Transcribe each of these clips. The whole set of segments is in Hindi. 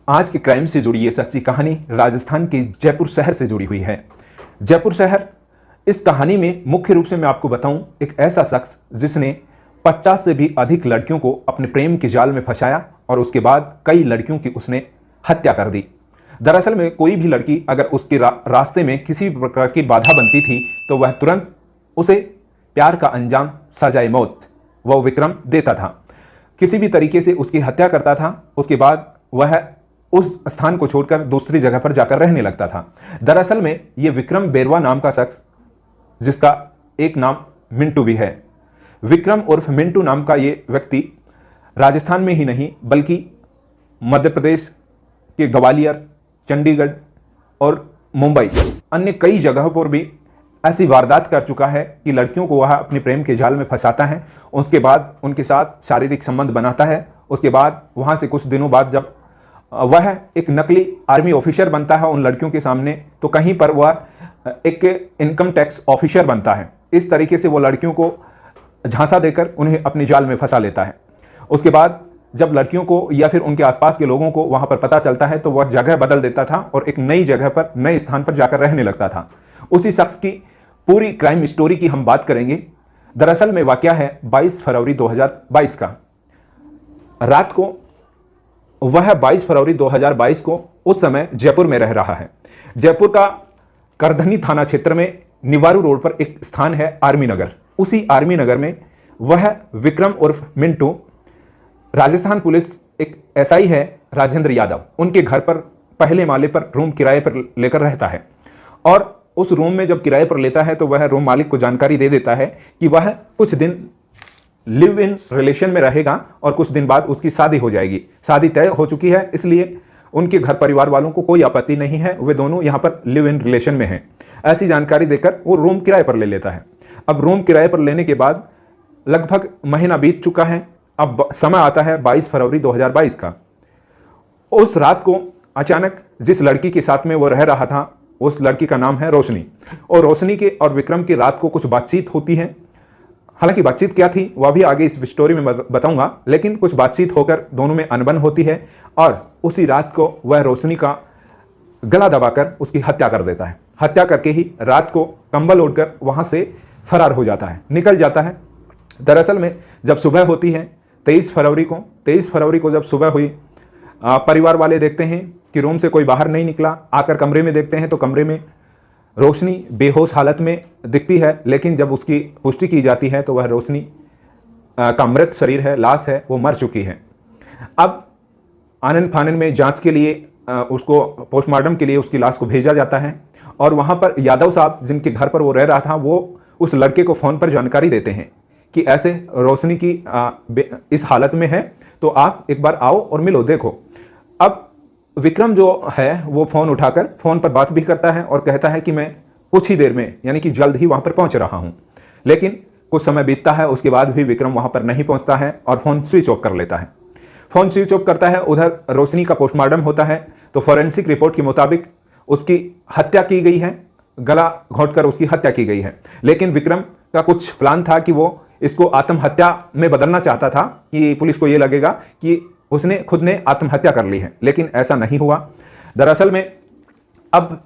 आज के क्राइम से जुड़ी ये सच्ची कहानी राजस्थान के जयपुर शहर से जुड़ी हुई है। जयपुर शहर, इस कहानी में मुख्य रूप से मैं आपको बताऊं, एक ऐसा शख्स जिसने 50 से भी अधिक लड़कियों को अपने प्रेम के जाल में फंसाया और उसके बाद कई लड़कियों की उसने हत्या कर दी। दरअसल में कोई भी लड़की अगर उसके रास्ते में किसी भी प्रकार की बाधा बनती थी तो वह तुरंत उसे प्यार का अंजाम, सजाए मौत, वह विक्रम देता था। किसी भी तरीके से उसकी हत्या करता था। उसके बाद वह उस स्थान को छोड़कर दूसरी जगह पर जाकर रहने लगता था। दरअसल में यह विक्रम बेरवा नाम का शख्स, जिसका एक नाम मिंटू भी है, विक्रम उर्फ मिंटू नाम का ये व्यक्ति राजस्थान में ही नहीं बल्कि मध्य प्रदेश के ग्वालियर, चंडीगढ़ और मुंबई, अन्य कई जगहों पर भी ऐसी वारदात कर चुका है कि लड़कियों को वह अपने प्रेम के जाल में फंसाता है। उसके बाद उनके साथ शारीरिक संबंध बनाता है। उसके बाद वहाँ से कुछ दिनों बाद जब वह एक नकली आर्मी ऑफिसर बनता है उन लड़कियों के सामने, तो कहीं पर वह एक इनकम टैक्स ऑफिसर बनता है। इस तरीके से वो लड़कियों को झांसा देकर उन्हें अपने जाल में फंसा लेता है। उसके बाद जब लड़कियों को या फिर उनके आसपास के लोगों को वहाँ पर पता चलता है तो वह जगह बदल देता था और एक नई जगह पर, नए स्थान पर जाकर रहने लगता था। उसी शख्स की पूरी क्राइम स्टोरी की हम बात करेंगे। दरअसल में वाकया है 22 फरवरी 2022 का। रात को वह 22 फरवरी 2022 को उस समय जयपुर में रह रहा है। जयपुर का करधनी थाना क्षेत्र में निवारू रोड पर एक स्थान है आर्मी नगर। उसी आर्मी नगर में वह विक्रम उर्फ मिंटू, राजस्थान पुलिस एक एसआई है राजेंद्र यादव, उनके घर पर पहले माले पर रूम किराए पर लेकर रहता है। और उस रूम में जब किराए पर लेता है तो वह रूम मालिक को जानकारी दे देता है कि वह कुछ दिन लिव इन रिलेशन में रहेगा और कुछ दिन बाद उसकी शादी हो जाएगी। शादी तय हो चुकी है, इसलिए उनके घर परिवार वालों को कोई आपत्ति नहीं है, वे दोनों यहाँ पर लिव इन रिलेशन में हैं। ऐसी जानकारी देकर वो रूम किराए पर ले लेता है। अब रूम किराए पर लेने के बाद लगभग महीना बीत चुका है। अब समय आता है 22 फरवरी 2022 का। उस रात को अचानक जिस लड़की के साथ में वो रह रहा था, उस लड़की का नाम है रोशनी, और रोशनी के और विक्रम की रात को कुछ बातचीत होती है। हालांकि बातचीत क्या थी वह भी आगे इस स्टोरी में बताऊंगा, लेकिन कुछ बातचीत होकर दोनों में अनबन होती है और उसी रात को वह रोशनी का गला दबाकर उसकी हत्या कर देता है। हत्या करके ही रात को कंबल ओढ़कर वहां से फरार हो जाता है, निकल जाता है। दरअसल में जब सुबह होती है 23 फरवरी को जब सुबह हुई, परिवार वाले देखते हैं कि रूम से कोई बाहर नहीं निकला। आकर कमरे में देखते हैं तो कमरे में रोशनी बेहोश हालत में दिखती है, लेकिन जब उसकी पुष्टि की जाती है तो वह रोशनी का मृत शरीर है, लाश है, वो मर चुकी है। अब आनन फानन में जांच के लिए उसको पोस्टमार्टम के लिए उसकी लाश को भेजा जाता है और वहाँ पर यादव साहब जिनके घर पर वो रह रहा था, वो उस लड़के को फ़ोन पर जानकारी देते हैं कि ऐसे रोशनी की इस हालत में है, तो आप एक बार आओ और मिलो, देखो। अब विक्रम जो है वो फ़ोन उठाकर फ़ोन पर बात भी करता है और कहता है कि मैं कुछ ही देर में, यानी कि जल्द ही वहाँ पर पहुँच रहा हूँ। लेकिन कुछ समय बीतता है, उसके बाद भी विक्रम वहाँ पर नहीं पहुँचता है और फ़ोन स्विच ऑफ कर लेता है। फ़ोन स्विच ऑफ करता है। उधर रोशनी का पोस्टमार्टम होता है तो फॉरेंसिक रिपोर्ट के मुताबिक उसकी हत्या की गई है, गला घोंटकर उसकी हत्या की गई है। लेकिन विक्रम का कुछ प्लान था कि वो इसको आत्महत्या में बदलना चाहता था कि पुलिस को ये लगेगा कि उसने खुद ने आत्महत्या कर ली है, लेकिन ऐसा नहीं हुआ। दरअसल में अब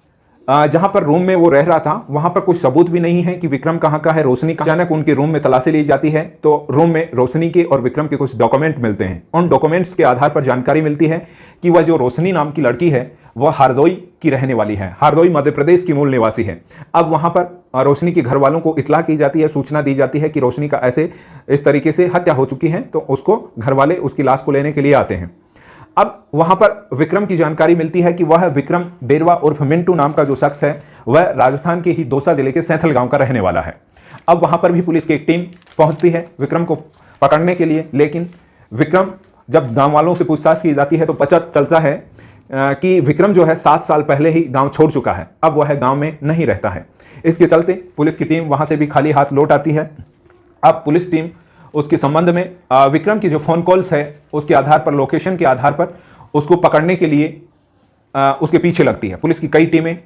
जहां पर रूम में वो रह रहा था वहां पर कुछ सबूत भी नहीं है कि विक्रम कहां का है, रोशनी का। अचानक उनके रूम में तलाशी ली जाती है तो रूम में रोशनी के और विक्रम के कुछ डॉक्यूमेंट मिलते हैं। उन डॉक्यूमेंट्स के आधार पर जानकारी मिलती है कि वह जो रोशनी नाम की लड़की है वह हरदोई की रहने वाली है, हरदोई मध्य प्रदेश की मूल निवासी है। अब वहां पर रोशनी के घर वालों को इतला की जाती है, सूचना दी जाती है कि रोशनी का ऐसे इस तरीके से हत्या हो चुकी है, तो उसको घर वाले उसकी लाश को लेने के लिए आते हैं। अब वहां पर विक्रम की जानकारी मिलती है कि वह विक्रम बेरवा उर्फ मिंटू नाम का जो शख्स है वह राजस्थान के ही दौसा जिले के सैंथल गांव का रहने वाला है। अब वहां पर भी पुलिस की एक टीम पहुंचती है विक्रम को पकड़ने के लिए, लेकिन विक्रम, जब गांव वालों से पूछताछ की जाती है तो पता चलता है कि विक्रम जो है 7 साल पहले ही गांव छोड़ चुका है, अब वह गांव में नहीं रहता है। इसके चलते पुलिस की टीम वहां से भी खाली हाथ लौट आती है। अब पुलिस टीम उसके संबंध में विक्रम की जो फ़ोन कॉल्स है उसके आधार पर, लोकेशन के आधार पर उसको पकड़ने के लिए उसके पीछे लगती है। पुलिस की कई टीमें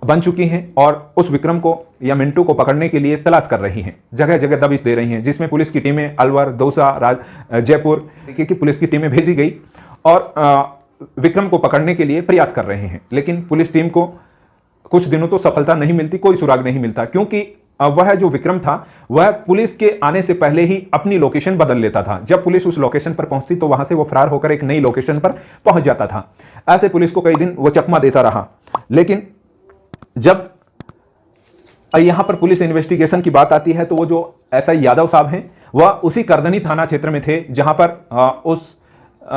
बन चुकी हैं और उस विक्रम को या मिंटू को पकड़ने के लिए तलाश कर रही हैं, जगह जगह दबिश दे रही हैं, जिसमें पुलिस की टीमें अलवर, दौसा, जयपुर की पुलिस की टीमें भेजी गई और विक्रम को पकड़ने के लिए प्रयास कर रहे हैं, लेकिन पुलिस टीम को कुछ दिनों तो सफलता नहीं मिलती, कोई सुराग नहीं मिलता, क्योंकि वह जो विक्रम था वह पुलिस के आने से पहले ही अपनी लोकेशन बदल लेता था। जब पुलिस उस लोकेशन पर पहुंचती तो वहां से वो फरार होकर एक नई लोकेशन पर पहुंच जाता था। ऐसे पुलिस को कई दिन वो चकमा देता रहा। लेकिन जब यहां पर पुलिस इन्वेस्टिगेशन की बात आती है तो वो जो एसआई यादव साहब हैं वह उसी करधनी थाना क्षेत्र में थे जहां पर उस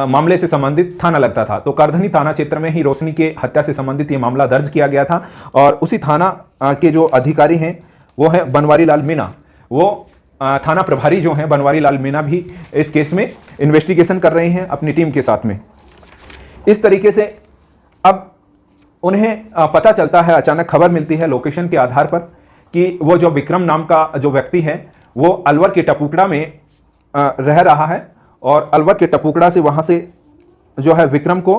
मामले से संबंधित थाना लगता था। तो करधनी थाना क्षेत्र में ही रोशनी के हत्या से संबंधित ये मामला दर्ज किया गया था और उसी थाना के जो अधिकारी हैं वो है बनवारी लाल मीणा। वो थाना प्रभारी जो हैं बनवारी लाल मीणा भी इस केस में इन्वेस्टिगेशन कर रहे हैं अपनी टीम के साथ में। इस तरीके से अब उन्हें पता चलता है, अचानक खबर मिलती है लोकेशन के आधार पर कि वो जो विक्रम नाम का जो व्यक्ति है वो अलवर के टपुकड़ा में रह रहा है और अलवर के टपुकड़ा से वहाँ से जो है विक्रम को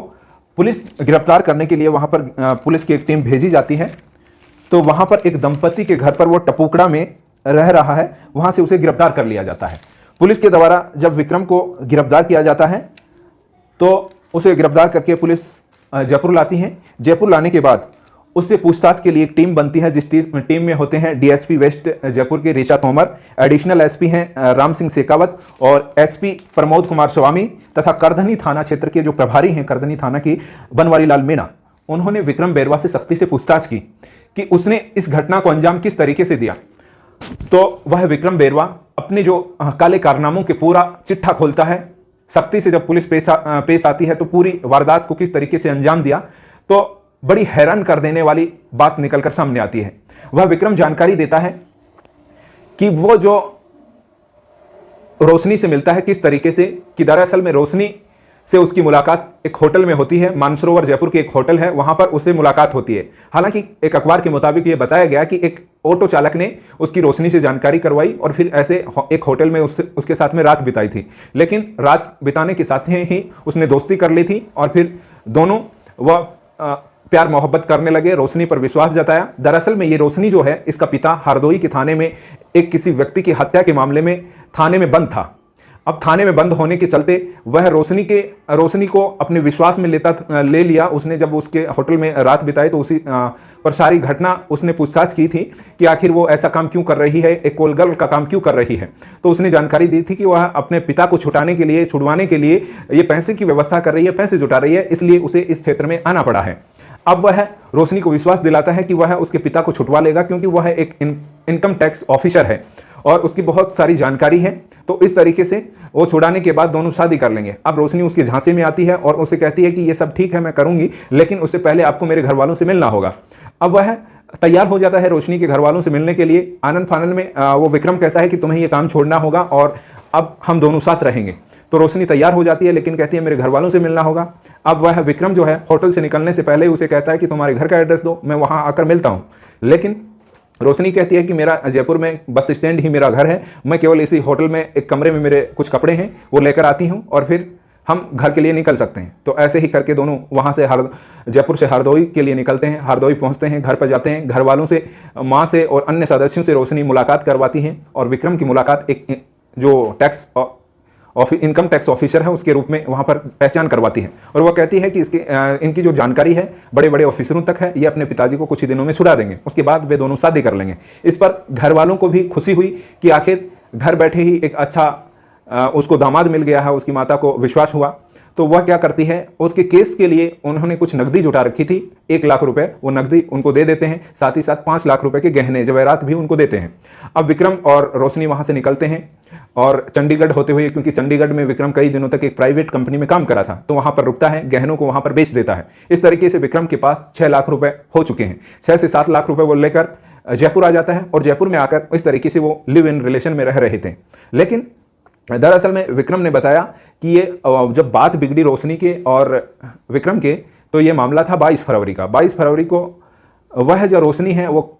पुलिस गिरफ्तार करने के लिए वहाँ पर पुलिस की एक टीम भेजी जाती है। तो वहाँ पर एक दंपति के घर पर वो टपुकड़ा में रह रहा है, वहाँ से उसे गिरफ्तार कर लिया जाता है। पुलिस के द्वारा जब विक्रम को गिरफ्तार किया जाता है तो उसे गिरफ्तार करके पुलिस जयपुर लाती है। जयपुर लाने के बाद उससे पूछताछ के लिए एक टीम बनती है, जिस टीम में होते हैं डीएसपी वेस्ट जयपुर के ऋचा तोमर, एडिशनल एसपी हैं राम सिंह शेखावत और एसपी प्रमोद कुमार स्वामी तथा करधनी थाना क्षेत्र के जो प्रभारी हैं करधनी थाना की बनवारी लाल मीणा। उन्होंने विक्रम बेरवा से सख्ती से पूछताछ की कि उसने इस घटना को अंजाम किस तरीके से दिया। तो वह विक्रम बेरवा अपने जो काले कारनामों के पूरा चिट्ठा खोलता है। सख्ती से जब पुलिस पेश आती है तो पूरी वारदात को किस तरीके से अंजाम दिया, तो बड़ी हैरान कर देने वाली बात निकलकर सामने आती है। वह विक्रम जानकारी देता है कि वो जो रोशनी से मिलता है किस तरीके से, कि दरअसल में रोशनी से उसकी मुलाकात एक होटल में होती है, मानसरोवर जयपुर की एक होटल है, वहां पर उससे मुलाकात होती है। हालांकि एक अखबार के मुताबिक ये बताया गया कि एक ऑटो चालक ने उसकी रोशनी से जानकारी करवाई और फिर ऐसे एक होटल में उसके साथ में रात बिताई थी। लेकिन रात बिताने के साथ ही उसने दोस्ती कर ली थी और फिर दोनों वह प्यार मोहब्बत करने लगे, रोशनी पर विश्वास जताया। दरअसल में ये रोशनी जो है इसका पिता हरदोई के थाने में एक किसी व्यक्ति की हत्या के मामले में थाने में बंद था। अब थाने में बंद होने के चलते वह रोशनी को अपने विश्वास में ले लिया। उसने जब उसके होटल में रात बिताई तो उसी पर सारी घटना उसने पूछताछ की थी कि आखिर वो ऐसा काम क्यों कर रही है, एक कोलगर्ल का काम क्यों कर रही है। तो उसने जानकारी दी थी कि वह अपने पिता को छुड़वाने के लिए ये पैसे की व्यवस्था कर रही है, पैसे जुटा रही है, इसलिए उसे इस क्षेत्र में आना पड़ा है। अब वह रोशनी को विश्वास दिलाता है कि वह उसके पिता को छुटवा लेगा, क्योंकि वह एक इनकम टैक्स ऑफिसर है और उसकी बहुत सारी जानकारी है। तो इस तरीके से वो छुड़ाने के बाद दोनों शादी कर लेंगे। अब रोशनी उसके झांसे में आती है और उसे कहती है कि ये सब ठीक है, मैं करूंगी, लेकिन उससे पहले आपको मेरे घर वालों से मिलना होगा। अब वह तैयार हो जाता है रोशनी के घर वालों से मिलने के लिए। आनंद फानंद में वो विक्रम कहता है कि तुम्हें ये काम छोड़ना होगा और अब हम दोनों साथ रहेंगे। तो रोशनी तैयार हो जाती है, लेकिन कहती है मेरे घर वालों से मिलना होगा। अब वह विक्रम जो है होटल से निकलने से पहले उसे कहता है कि तुम्हारे घर का एड्रेस दो, मैं वहां आकर मिलता हूं। लेकिन रोशनी कहती है कि मेरा जयपुर में बस स्टैंड ही मेरा घर है, मैं केवल इसी होटल में एक कमरे में मेरे कुछ कपड़े हैं वो लेकर आती हूं और फिर हम घर के लिए निकल सकते हैं। तो ऐसे ही करके दोनों वहां से जयपुर से हरदोई के लिए निकलते हैं। हरदोई पहुंचते हैं, घर पर जाते हैं, घर वालों से, माँ से और अन्य सदस्यों से रोशनी मुलाकात करवाती हैं और विक्रम की मुलाकात एक जो इनकम टैक्स ऑफिसर है उसके रूप में वहां पर पहचान करवाती है और वह कहती है कि इनकी जो जानकारी है बड़े बड़े ऑफिसरों तक है, ये अपने पिताजी को कुछ ही दिनों में छुड़ा देंगे, उसके बाद वे दोनों शादी कर लेंगे। इस पर घर वालों को भी खुशी हुई कि आखिर घर बैठे ही एक अच्छा उसको दामाद मिल गया है, उसकी माता को विश्वास हुआ। तो वह क्या करती है, उसके केस के लिए उन्होंने कुछ नकदी जुटा रखी थी, 1 लाख रुपए, वो नकदी उनको दे देते हैं, साथ ही साथ 5 लाख रुपए के गहने जवेरात भी उनको देते हैं। अब विक्रम और रोशनी वहां से निकलते हैं और चंडीगढ़ होते हुए, क्योंकि चंडीगढ़ में विक्रम कई दिनों तक एक प्राइवेट कंपनी में काम करा था, तो वहां पर रुकता है, गहनों को वहां पर बेच देता है। इस तरीके से विक्रम के पास 6 लाख रुपए हो चुके हैं। 6 से 7 लाख रुपए वो लेकर जयपुर आ जाता है और जयपुर में आकर इस तरीके से वो लिव इन रिलेशन में रह रहे थे। लेकिन दरअसल में विक्रम ने बताया कि ये जब बात बिगड़ी रोशनी के और विक्रम के, तो ये मामला था 22 फरवरी का। 22 फरवरी को वह जो रोशनी है वो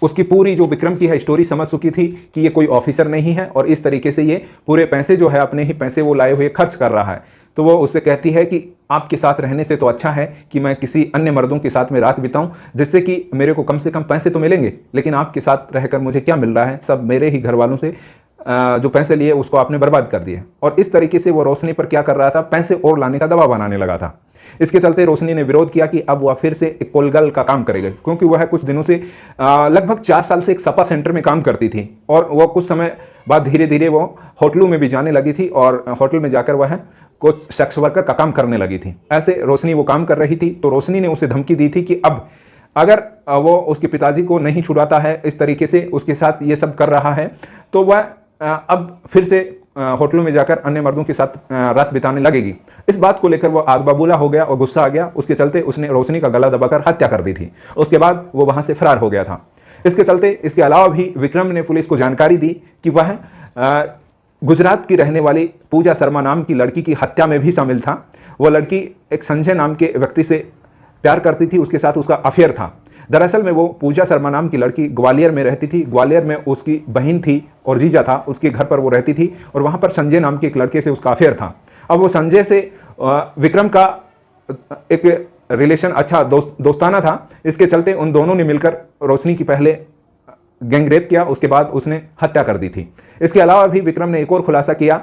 उसकी पूरी जो विक्रम की है स्टोरी समझ चुकी थी कि ये कोई ऑफिसर नहीं है और इस तरीके से ये पूरे पैसे जो है अपने ही पैसे वो लाए हुए खर्च कर रहा है। तो वो उससे कहती है कि आपके साथ रहने से तो अच्छा है कि मैं किसी अन्य मर्दों के साथ में रात बिताऊं, जिससे कि मेरे को कम से कम पैसे तो मिलेंगे, लेकिन आपके साथ रहकर मुझे क्या मिल रहा है, सब मेरे ही घर वालों से जो पैसे लिए उसको आपने बर्बाद कर दिए। और इस तरीके से वो रोशनी पर क्या कर रहा था, पैसे और लाने का दबाव बनाने लगा था। इसके चलते रोशनी ने विरोध किया कि अब वह फिर से एक कोलगल का काम करेगी, क्योंकि वह कुछ दिनों से लगभग 4 साल से एक सपा सेंटर में काम करती थी और वह कुछ समय बाद धीरे धीरे वो होटलों में भी जाने लगी थी और होटल में जाकर वह कुछ सेक्स वर्कर का काम करने लगी थी। ऐसे रोशनी वो काम कर रही थी, तो रोशनी ने उसे धमकी दी थी कि अब अगर वो उसके पिताजी को नहीं छुड़ाता है, इस तरीके से उसके साथ ये सब कर रहा है, तो वह अब फिर से होटलों में जाकर अन्य मर्दों के साथ रात बिताने लगेगी। इस बात को लेकर वो आग बबूला हो गया और गुस्सा आ गया। उसके चलते उसने रोशनी का गला दबाकर हत्या कर दी थी। उसके बाद वो वहां से फरार हो गया था। इसके चलते इसके अलावा भी विक्रम ने पुलिस को जानकारी दी कि वह गुजरात की रहने वाली पूजा शर्मा नाम की लड़की की हत्या में भी शामिल था। वह लड़की एक संजय नाम के व्यक्ति से प्यार करती थी, उसके साथ उसका अफेयर था। दरअसल में वो पूजा शर्मा नाम की लड़की ग्वालियर में रहती थी। ग्वालियर में उसकी बहन थी और जीजा था, उसके घर पर वो रहती थी और वहाँ पर संजय नाम के एक लड़के से उसका अफेयर था। अब वो संजय से विक्रम का एक रिलेशन अच्छा दोस्ताना था। इसके चलते उन दोनों ने मिलकर रोशनी की पहले गैंगरेप किया, उसके बाद उसने हत्या कर दी थी। इसके अलावा भी विक्रम ने एक और खुलासा किया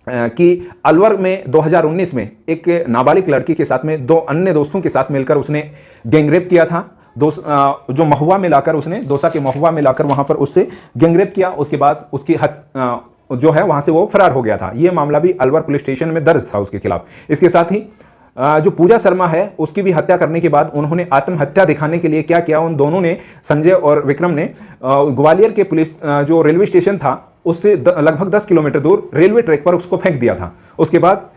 कि अलवर में 2019 में एक नाबालिग लड़की के साथ में 2 अन्य दोस्तों के साथ मिलकर उसने गैंगरेप किया था। जो महुआ में लाकर उसने दौसा के महुआ में लाकर वहां पर उससे गैंगरेप किया। उसके बाद उसकी जो है वहां से वो फरार हो गया था। ये मामला भी अलवर पुलिस स्टेशन में दर्ज था उसके खिलाफ। इसके साथ ही जो पूजा शर्मा है उसकी भी हत्या करने के बाद उन्होंने आत्महत्या दिखाने के लिए क्या किया, उन दोनों ने, संजय और विक्रम ने, ग्वालियर के पुलिस जो रेलवे स्टेशन था उससे लगभग 10 किलोमीटर दूर रेलवे ट्रैक पर उसको फेंक दिया था। उसके बाद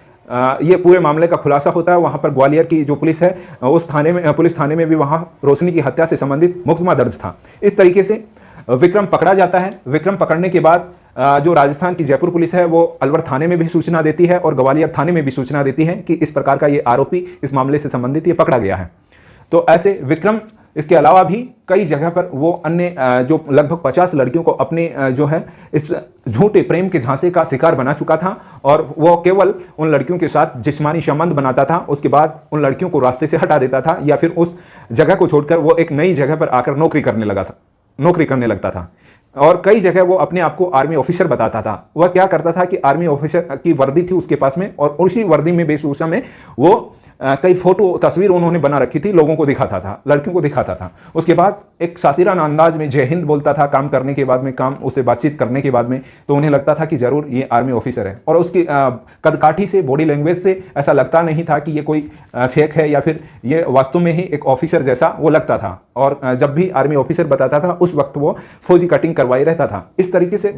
ये पूरे मामले का खुलासा होता है। वहां पर ग्वालियर की जो पुलिस है उस थाने में, पुलिस थाने में भी वहां रोशनी की हत्या से संबंधित मुकदमा दर्ज था। इस तरीके से विक्रम पकड़ा जाता है। विक्रम पकड़ने के बाद जो राजस्थान की जयपुर पुलिस है वो अलवर थाने में भी सूचना देती है और ग्वालियर थाने में भी सूचना देती है कि इस प्रकार का ये आरोपी इस मामले से संबंधित ये पकड़ा गया है। तो ऐसे विक्रम इसके अलावा भी कई जगह पर वो अन्य जो लगभग 50 लड़कियों को अपने जो है इस झूठे प्रेम के झांसे का शिकार बना चुका था और वो केवल उन लड़कियों के साथ जिस्मानी संबंध बनाता था। उसके बाद उन लड़कियों को रास्ते से हटा देता था या फिर उस जगह को छोड़कर वो एक नई जगह पर आकर नौकरी करने लगता था। और कई जगह वो अपने आप को आर्मी ऑफिसर बताता था। वह क्या करता था कि आर्मी ऑफिसर की वर्दी थी उसके पास में और उसी वर्दी में वेशभूषा में वो कई फोटो तस्वीर उन्होंने बना रखी थी, लोगों को दिखाता था, लड़कियों को दिखाता था। उसके बाद एक सातिराना अंदाज में जय हिंद बोलता था काम करने के बाद में, काम उससे बातचीत करने के बाद में, तो उन्हें लगता था कि जरूर ये आर्मी ऑफिसर है। और उसकी कदकाठी से, बॉडी लैंग्वेज से ऐसा लगता नहीं था कि ये कोई फेक है या फिर ये वास्तव में ही एक ऑफिसर जैसा वो लगता था। और जब भी आर्मी ऑफिसर बताता था उस वक्त वो फौजी कटिंग करवाई रहता था। इस तरीके से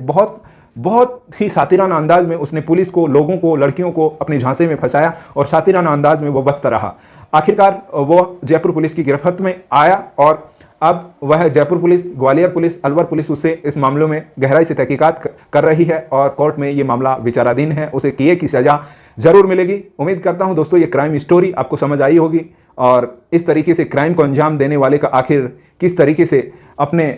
बहुत ही सातिराना अंदाज में उसने पुलिस को, लोगों को, लड़कियों को अपने झांसे में फंसाया और सातिराना अंदाज में वो बचता रहा। आखिरकार वो जयपुर पुलिस की गिरफ्त में आया और अब वह Jaipur police, Gwalior police, Alwar police उससे इस मामलों में गहराई से तहकीकात कर रही है और कोर्ट में ये मामला विचाराधीन है। उसे किए की सजा जरूर मिलेगी। उम्मीद करता हूं दोस्तों ये क्राइम स्टोरी आपको समझ आई होगी और इस तरीके से क्राइम को अंजाम देने वाले का आखिर किस तरीके से अपने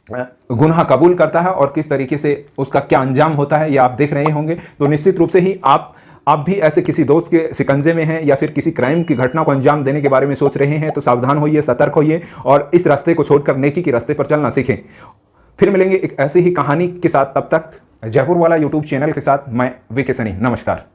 गुनाह कबूल करता है और किस तरीके से उसका क्या अंजाम होता है, ये आप देख रहे होंगे। तो निश्चित रूप से ही आप भी ऐसे किसी दोस्त के शिकंजे में हैं या फिर किसी क्राइम की घटना को अंजाम देने के बारे में सोच रहे हैं, तो सावधान होइए, सतर्क होइए और इस रास्ते को छोड़कर नेकी के रास्ते पर चलना सीखें। फिर मिलेंगे एक ऐसी ही कहानी के साथ, तब तक जयपुर वाला यूट्यूब चैनल के साथ मैं वीके सनी। नमस्कार।